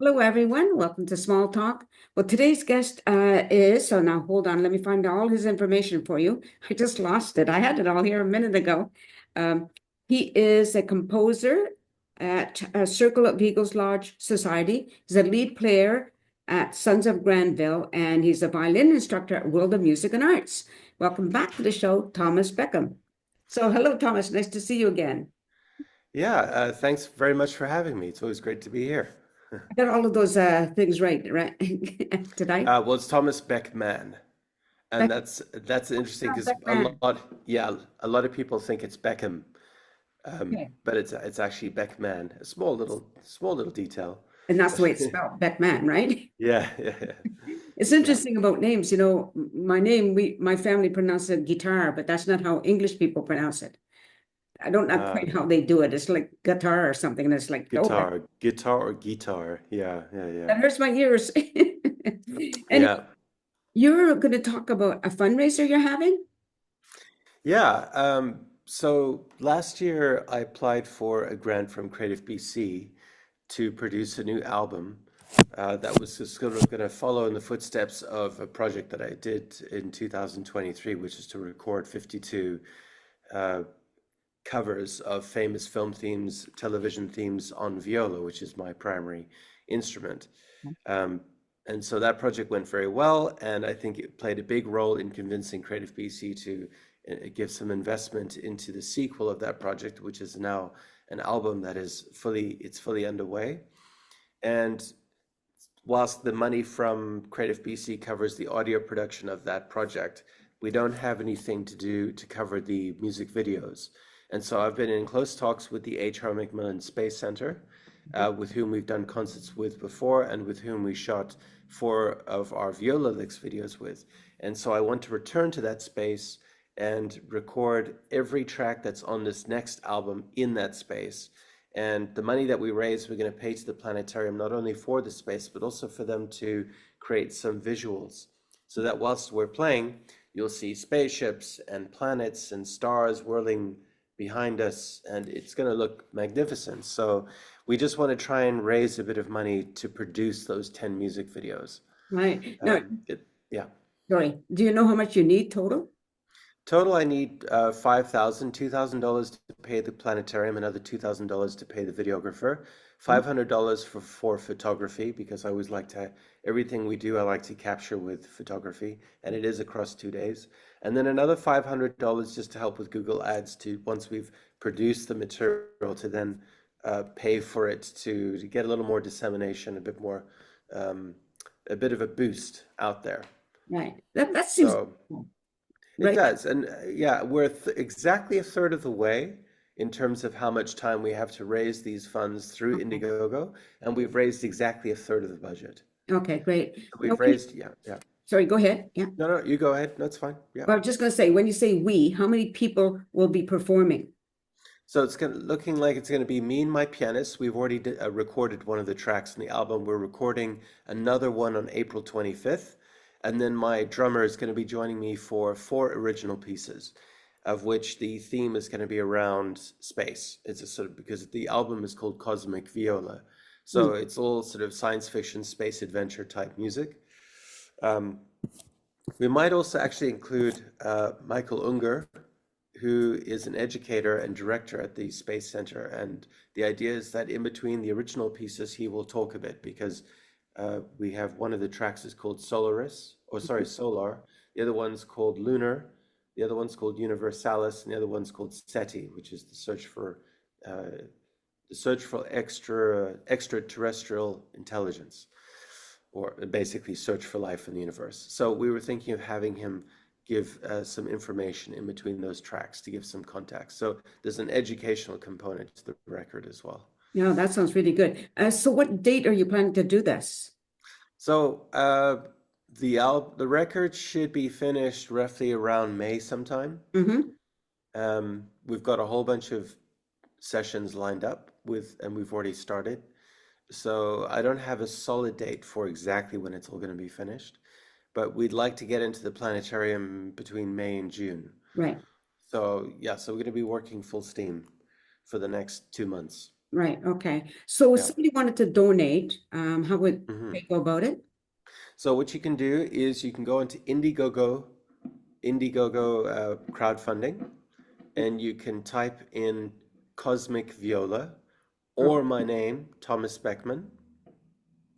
Hello, everyone. Welcome to Small Talk. Well, today's guest so now hold on, let me find all his information for you. I just lost it. I had it all here a minute ago. Um, he is a composer at Circle of Eagles Lodge Society. He's a lead player at Sons of Granville, and he's a violin instructor at World of Music and Arts. Welcome back to the show, Thomas Beckham. So, hello, Thomas. Nice to see you again. Yeah, thanks very much for having me. It's always great to be here. I got all of those things right? Did I? Well, it's Thomas Beckman, and Beck, that's interesting because Beckman. a lot of people think it's Beckham, Okay. but it's actually Beckman. A small little detail. And that's the way But it's spelled, Beckman, right? yeah, yeah, yeah, It's yeah. interesting about names. My name, my family pronounce it guitar, but that's not how English people pronounce it. I don't know Uh, quite how they do it. It's like guitar or something, and it's like, oh, guitar or guitar. Yeah, yeah, yeah, that hurts my ears. And yeah, you're going to talk about a fundraiser you're having? yeah. So last year I applied for a grant from Creative BC to produce a new album that was just sort of going to follow in the footsteps of a project that I did in 2023, which is to record 52 uh, covers of famous film themes, television themes on viola, which is my primary instrument. Um, and so that project went very well, and I think it played a big role in convincing Creative BC to give some investment into the sequel of that project, which is now an album that is fully underway. And whilst the money from Creative BC covers the audio production of that project, we don't have anything to do to cover the music videos. And so I've been in close talks with the H.R. Macmillan Space Center, with whom we've done concerts with before and with whom we shot four of our Viola Licks videos with. And so I want to return to that space and record every track that's on this next album in that space. And the money that we raise, we're going to pay to the planetarium not only for the space, but also for them to create some visuals. So that whilst we're playing, you'll see spaceships and planets and stars whirling behind us, and it's going to look magnificent. So we just want to try and raise a bit of money to produce those 10 music videos. Right. Now, Yeah. sorry, do you know how much you need total? Total, I need $2,000 to pay the planetarium, another $2,000 to pay the videographer, $500 for photography because I always like to everything we do I like to capture with photography, and it is across 2 days, and then another $500 just to help with Google Ads to once we've produced the material to then pay for it to get a little more dissemination, um, a bit of a boost out there. Right. That seems So. It right. does. And yeah, we're exactly a third of the way in terms of how much time we have to raise these funds through Okay. Indiegogo. And we've raised exactly a third of the budget. Okay, great. Now, We've raised, yeah, yeah. sorry, go ahead. Yeah. No, no, you go ahead. That's fine. Yeah. Well, I was just going to say, when you say we, how many people will be performing? So looking like it's going to be me and my pianist. We've already recorded one of the tracks in the album. We're recording another one on April 25th. And then my drummer is going to be joining me for four original pieces, of which the theme is going to be around space. It's a sort of because the album is called Cosmic Viola. So Hmm. it's all sort of science fiction, space adventure type music. Um, we might also actually include Michael Unger, who is an educator and director at the Space Center. And the idea is that in between the original pieces, he will talk a bit because we have one of the tracks is called Solaris, or sorry, Solar. The other one's called Lunar. The other one's called Universalis, and the other one's called SETI, which is uh, the search for extraterrestrial intelligence, or basically search for life in the universe. So we were thinking of having him give some information in between those tracks to give some context. So there's an educational component to the record as well. Yeah, that sounds really good. So what date are you planning to do this? So the record should be finished roughly around May sometime. Mm-hmm. We've got a whole bunch of sessions lined up and we've already started. So I don't have a solid date for exactly when it's all going to be finished, but we'd like to get into the planetarium between May and June. Right. So yeah, so we're going to be working full steam for the next 2 months. Right, okay. So if Yeah. somebody wanted to donate, how would Hmm. they go about it? So what you can do is you can go into Indiegogo crowdfunding, and you can type in Cosmic Viola Oh, or my name, Thomas Beckman.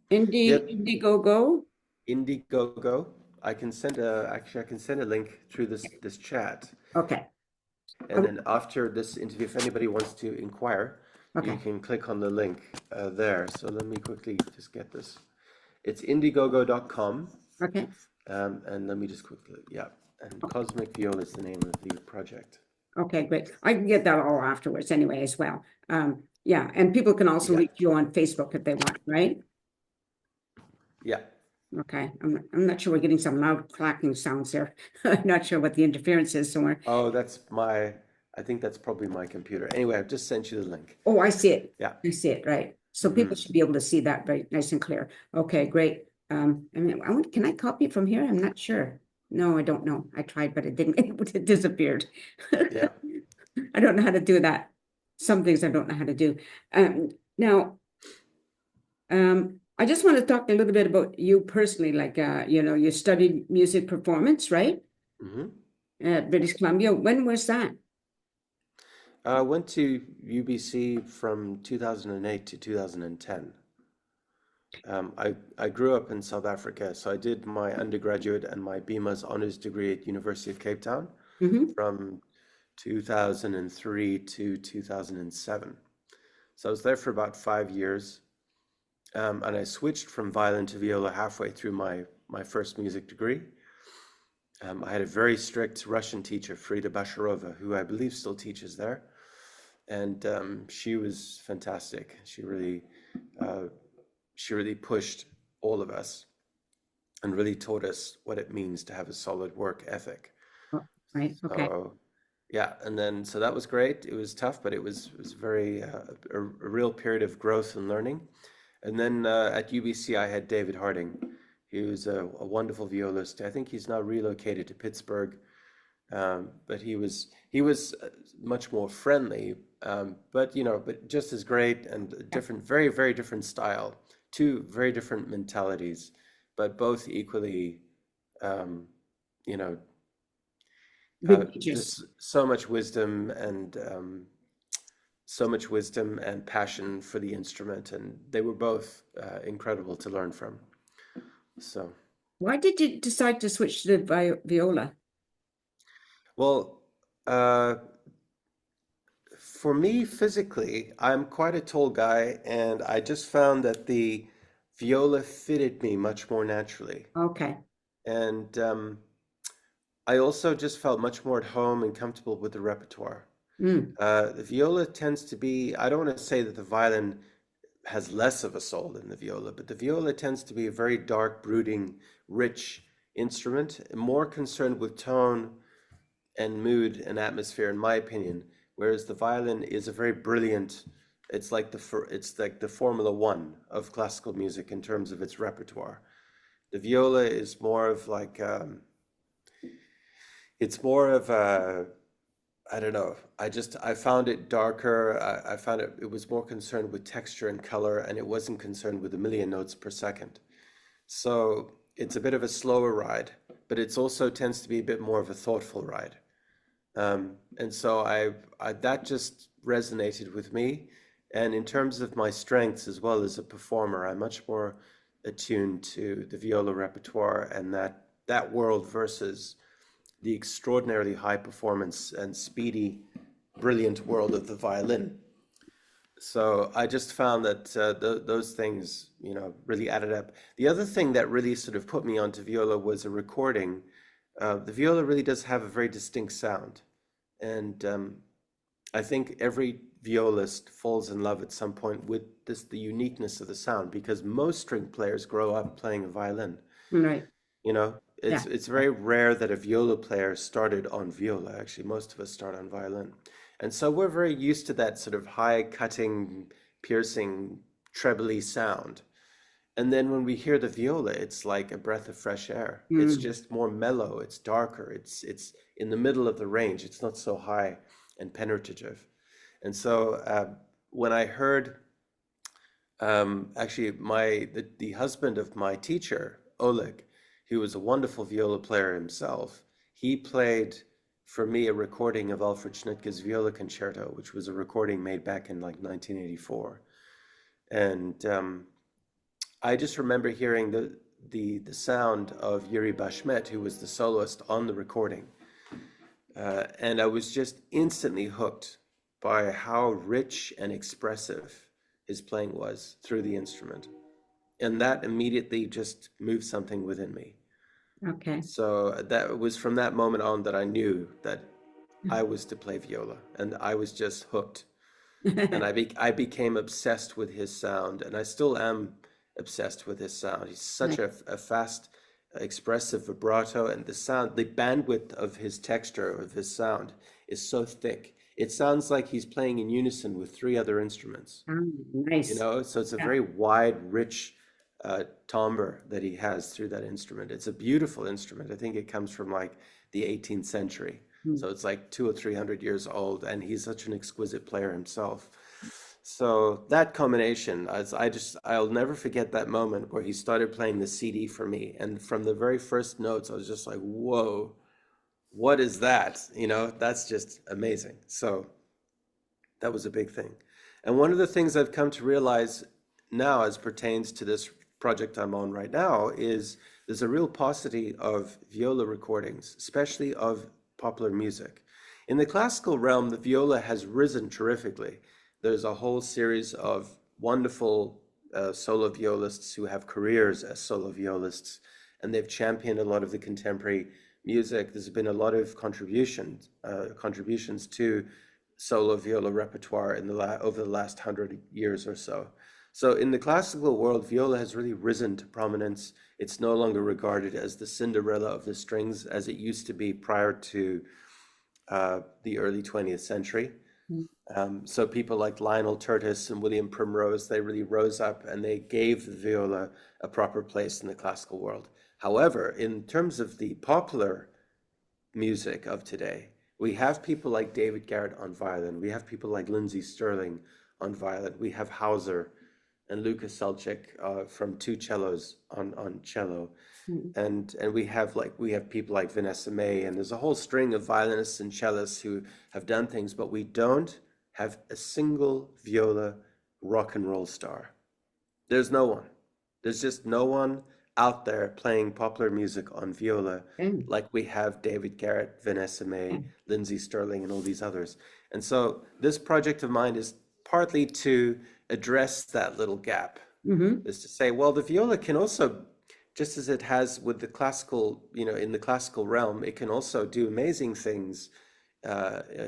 Yep, Indiegogo? Indiegogo. I can send a link through this chat. Okay, And then after this interview, if anybody wants to inquire, you okay, can click on the link there. So let me quickly just get this. It's indiegogo.com. okay, And let me just quickly, yeah. And Cosmic Viola is the name of the project. okay, great. I can get that all afterwards anyway as well. Yeah, and people can also Yeah, reach you on Facebook if they want, right? yeah. Okay, I'm not sure we're getting some loud clacking sounds here. I'm not sure what the interference is somewhere. Oh, I think that's probably my computer. Anyway, I've just sent you the link. Oh, I see it. Yeah. I see it, right. So people Hmm. should be able to see that very nice and clear. Okay, great. I mean, can I copy it from here? I'm not sure. No, I don't know. I tried, but it didn't, it disappeared. Yeah. I don't know how to do that. Some things I don't know how to do. Now, I just want to talk a little bit about you personally. Like, you studied music performance, right? Hmm. At British Columbia. When was that? I went to UBC from 2008 to 2010. I grew up in South Africa, so I did my undergraduate and my BMA's honors degree at University of Cape Town Hmm. from 2003 to 2007. So I was there for about 5 years, and I switched from violin to viola halfway through my first music degree. I had a very strict Russian teacher, Frida Basharova, who I believe still teaches there, and she was fantastic. Uh, she really pushed all of us and really taught us what it means to have a solid work ethic. Oh, right. Okay. So yeah, and then so that was great. It was tough, but it was very a real period of growth and learning. And then at UBC, I had David Harding. He was a wonderful violist. I think he's now relocated to Pittsburgh, but he was much more friendly, but just as great and a Yeah. different, very very different style. Two very different mentalities, but both equally, um, you know, Good teachers. just so much wisdom and so much wisdom and passion for the instrument, and they were both incredible to learn from. So, Why did you decide to switch to the viola? well, uh, for me physically, I'm quite a tall guy, and I just found that the viola fitted me much more naturally. Okay. And I also just felt much more at home and comfortable with the repertoire. Mm, The viola tends to be, I don't want to say that the violin has less of a soul than the viola, but the viola tends to be a very dark, brooding, rich instrument, more concerned with tone and mood and atmosphere, in my opinion. Whereas the violin is a very brilliant. It's like the Formula One of classical music in terms of its repertoire. The viola is more of like it's more of a I don't know. I found it darker. I found it was more concerned with texture and color, and it wasn't concerned with a million notes per second. So it's a bit of a slower ride, but it's also tends to be a bit more of a thoughtful ride. And so I that just resonated with me. And in terms of my strengths as well as a performer, I'm much more attuned to the viola repertoire and that world versus the extraordinarily high performance and speedy, brilliant world of the violin. So I just found that those things, really added up. The other thing that really sort of put me onto viola was a recording. The viola really does have a very distinct sound, and I think every violist falls in love at some point with the uniqueness of the sound because most string players grow up playing a violin. right. You know, Yeah. it's very rare that a viola player started on viola. Actually, most of us start on violin. And so we're very used to that sort of high cutting, piercing, trebly sound. And then when we hear the viola, it's like a breath of fresh air. It's Mm. just more mellow, it's darker, it's in the middle of the range. It's not so high and penetrative. And so when I heard actually the husband of my teacher, Oleg, who was a wonderful viola player himself, he played for me a recording of Alfred Schnittke's Viola Concerto, which was a recording made back in like 1984. And I just remember hearing the sound of Yuri Bashmet, who was the soloist on the recording. And I was just instantly hooked by how rich and expressive his playing was through the instrument. And that immediately just moved something within me. Okay. So that was from that moment on that I knew that I was to play viola, and I was just hooked. And I became obsessed with his sound, and I still am obsessed with his sound. He's such Right. a fast, expressive vibrato, and the sound, the bandwidth of his texture, of his sound, is so thick. It sounds like he's playing in unison with three other instruments. You Nice. know, so it's a Yeah. very wide, rich timbre that he has through that instrument. It's a beautiful instrument. I think it comes from like the 18th century. Mm. So it's like 200 or 300 years old, and he's such an exquisite player himself. So that combination, I'll never forget that moment where he started playing the CD for me. And from the very first notes, I was just like, whoa, what is that? You know, that's just amazing. So that was a big thing. And one of the things I've come to realize now, as pertains to this project I'm on right now, is there's a real paucity of viola recordings, especially of popular music. In the classical realm, the viola has risen terrifically. There's a whole series of wonderful solo violists who have careers as solo violists, and they've championed a lot of the contemporary music. There's been a lot of contributions to solo viola repertoire in over the last 100 years or so. So in the classical world, viola has really risen to prominence. It's no longer regarded as the Cinderella of the strings as it used to be prior to the early 20th century. Mm. So people like Lionel Curtis and William Primrose, they really rose up and they gave the viola a proper place in the classical world. However, in terms of the popular music of today, we have people like David Garrett on violin. We have people like Lindsey Sterling on violin. We have Hauser and Lucas Selchik from Two Cellos on cello. Mm. And we have people like Vanessa May, and there's a whole string of violinists and cellists who have done things, but we don't have a single viola rock and roll star. There's no one. There's just no one out there playing popular music on viola Okay. like we have David Garrett, Vanessa Yeah. May, Lindsey Sterling, and all these others. And so this project of mine is partly to address that little gap, Mm-hmm. is to say, well, the viola can also, just as it has with the classical, in the classical realm, it can also do amazing things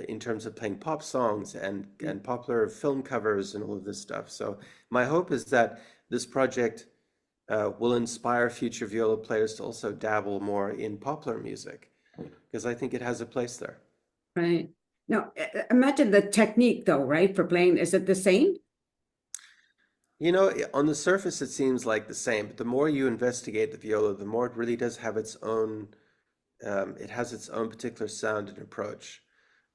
in terms of playing pop songs and popular film covers and all of this stuff. So my hope is that this project will inspire future viola players to also dabble more in popular music, because I think it has a place there. Right. Now, imagine the technique though, right, for playing. Is it the same? On the surface, it seems like the same, but the more you investigate the viola, the more it really does have its own, it has its own particular sound and approach.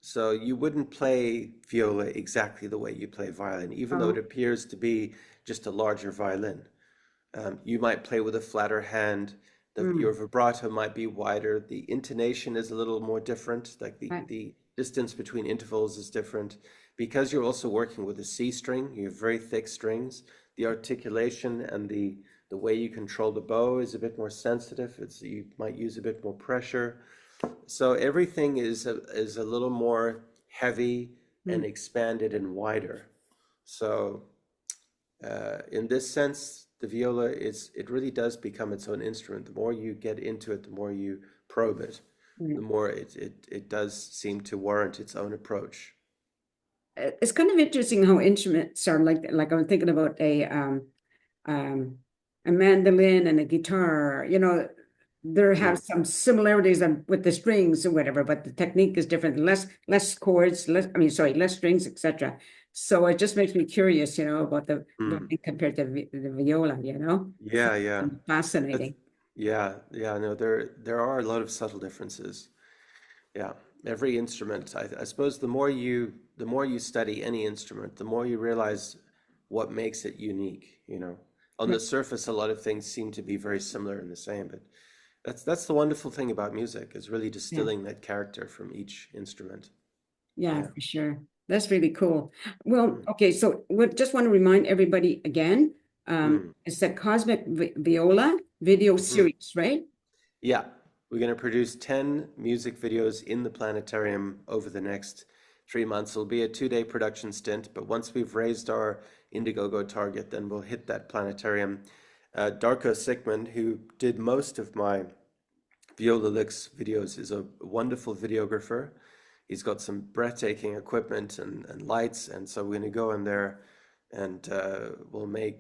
So you wouldn't play viola exactly the way you play violin, even though it Oh. appears to be just a larger violin. You might play with a flatter hand. Your Mm. vibrato might be wider. The intonation is a little more different. Like Right. the distance between intervals is different. Because you're also working with a C string, you have very thick strings. The articulation and the way you control the bow is a bit more sensitive. You might use a bit more pressure. So everything is a little more heavy and Mm. expanded and wider. So in this sense, the viola it really does become its own instrument. The more you get into it, the more you probe it, the Right. more it does seem to warrant its own approach. It's kind of interesting how instruments are like I'm thinking about um, a mandolin and a guitar, there have Mm, some similarities with the strings or whatever, but the technique is different. Less chords, less strings, etc. So it just makes me curious, about the mm. violin compared to the viola. So Yeah, yeah. That's, fascinating. yeah, yeah, no, there are a lot of subtle differences. Yeah, every instrument. I suppose the more you study any instrument, the more you realize what makes it unique, you know. On the Right. surface, a lot of things seem to be very similar and the same, but that's the wonderful thing about music is really Yeah. distilling that character from each instrument. Yeah, Yeah. for sure. That's really cool. Well, Mm, okay, so we just want to remind everybody again, mm, it's the Cosmic Viola video mm. series, right? Yeah, we're going to produce 10 music videos in the planetarium over the next 3 months. It'll be a 2-day production stint, but once we've raised our Indiegogo target, then we'll hit that planetarium. Darko Sikman, who did most of my Viola Licks videos, is a wonderful videographer. He's got some breathtaking equipment and lights, and so we're going to go in there and we'll make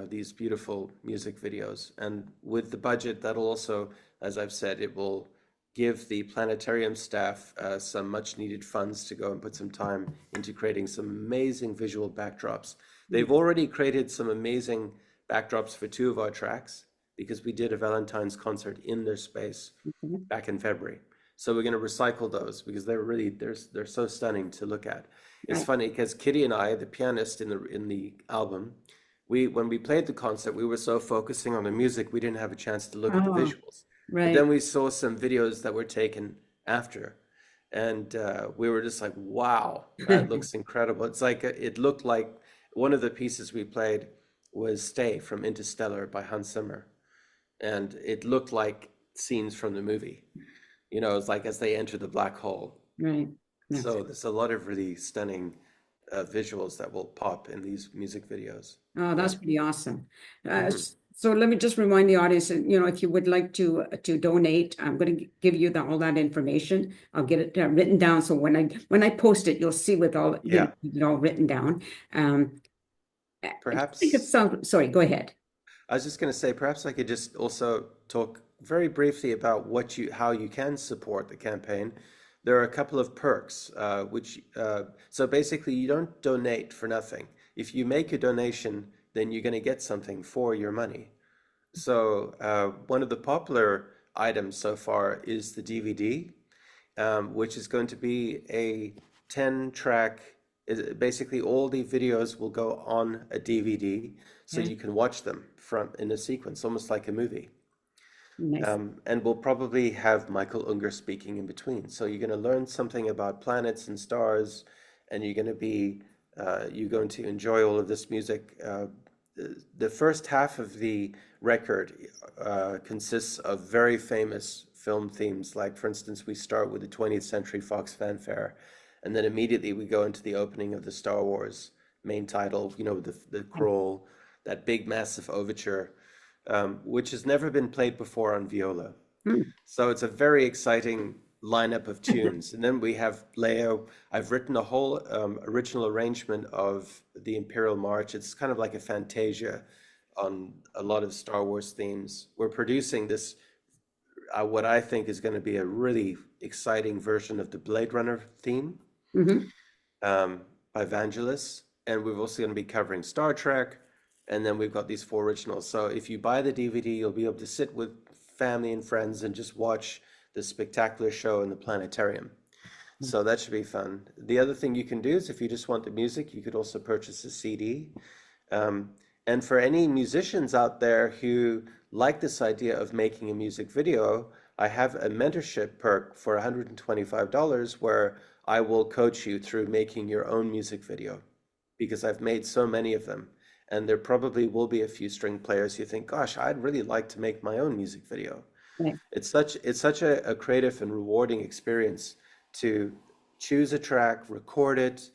these beautiful music videos. And with the budget, that'll also, as I've said, it will give the planetarium staff some much needed funds to go and put some time into creating some amazing visual backdrops. They've already created some amazing backdrops for 2 of our tracks because we did a Valentine's concert in their space Mhm. back in February. So we're going to recycle those because they're so stunning to look at. It's Right. funny because Kitty and I, the pianist in the album, we when we played the concert, we were so focusing on the music, we didn't have a chance to look at the Oh, visuals. But right. then we saw some videos that were taken after, and we were just like, "Wow, that looks incredible!" It's like it looked like one of the pieces we played was "Stay" from Interstellar by Hans Zimmer, and it looked like scenes from the movie. It's like as they enter the black hole. Right. Yes. So there's a lot of really stunning visuals that will pop in these music videos. Oh, Yeah. that's pretty awesome. Hmm. So let me just remind the audience, if you would like to donate, I'm going to give you all that information. I'll get it written down. So when I post it, you'll see with all, Yeah. it all written down. I just think it Perhaps sounds, sorry, go ahead. I was just going to say, perhaps I could just also talk very briefly about how you can support the campaign. There are a couple of perks, so basically you don't donate for nothing. If you make a donation, then you're going to get something for your money. So one of the popular items so far is the DVD, which is going to be a 10-track. Basically, all the videos will go on a DVD, so Yeah, you can watch them from in a sequence, almost like a movie. nice. And we'll probably have Michael Unger speaking in between. So you're going to learn something about planets and stars, and you're going to enjoy all of this music. The first half of the record consists of very famous film themes. Like, for instance, we start with the 20th Century Fox fanfare, and then immediately we go into the opening of the Star Wars main title, the crawl, that big, massive overture, which has never been played before on viola. Hmm. So it's a very exciting lineup of tunes. And then we have Leo. I've written a whole original arrangement of the Imperial March. It's kind of like a fantasia on a lot of Star Wars themes. We're producing this, what I think is going to be a really exciting version of the Blade Runner theme Hmm. um, by Vangelis. And we're also going to be covering Star Trek. And then we've got these 4 originals. So if you buy the DVD, you'll be able to sit with family and friends and just watch this spectacular show in the planetarium. So that should be fun. The other thing you can do is if you just want the music, you could also purchase a CD. Um, and for any musicians out there who like this idea of making a music video, I have a mentorship perk for $125 where I will coach you through making your own music video because I've made so many of them. And there probably will be a few string players who think, gosh, I'd really like to make my own music video. Right. It's such a creative and rewarding experience to choose a track, record it,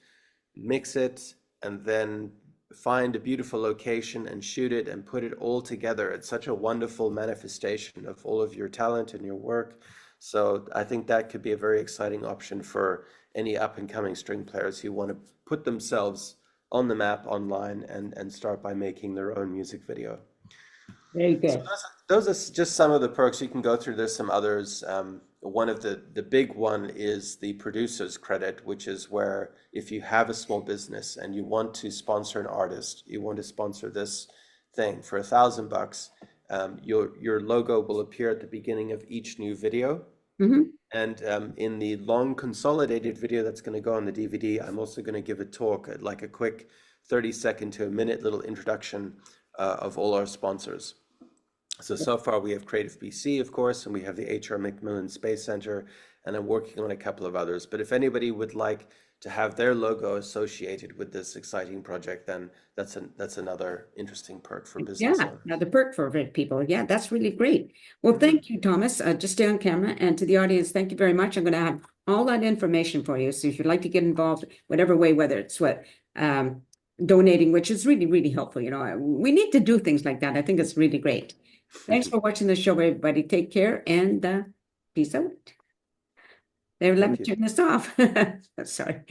mix it, and then find a beautiful location and shoot it and put it all together. It's such a wonderful manifestation of all of your talent and your work. So I think that could be a very exciting option for any up and coming string players who want to put themselves on the map online and start by making their own music video. Very So good. those are just some of the perks you can go through. There's some others. One of the big one is the producer's credit, which is where if you have a small business and you want to sponsor an artist, you want to sponsor this thing for $1,000, your logo will appear at the beginning of each new video. Mhm. And in the long consolidated video that's going to go on the DVD, I'm also going to give a talk, like a quick 30-second to a minute little introduction of all our sponsors. So far we have Creative BC, of course, and we have the H.R. Macmillan Space Center, and I'm working on a couple of others. But if anybody would like to have their logo associated with this exciting project, then that's another interesting perk for business Yeah, owners. another perk for people. Yeah, that's really great. Well, thank you, Thomas. Just stay on camera. And to the audience, thank you very much. I'm going to have all that information for you. So if you'd like to get involved, whatever way, whether it's um, donating, which is really, really helpful. We need to do things like that. I think it's really great. Thanks for watching the show, everybody. Take care and peace out. There, let me Thank you. turn this off. Sorry.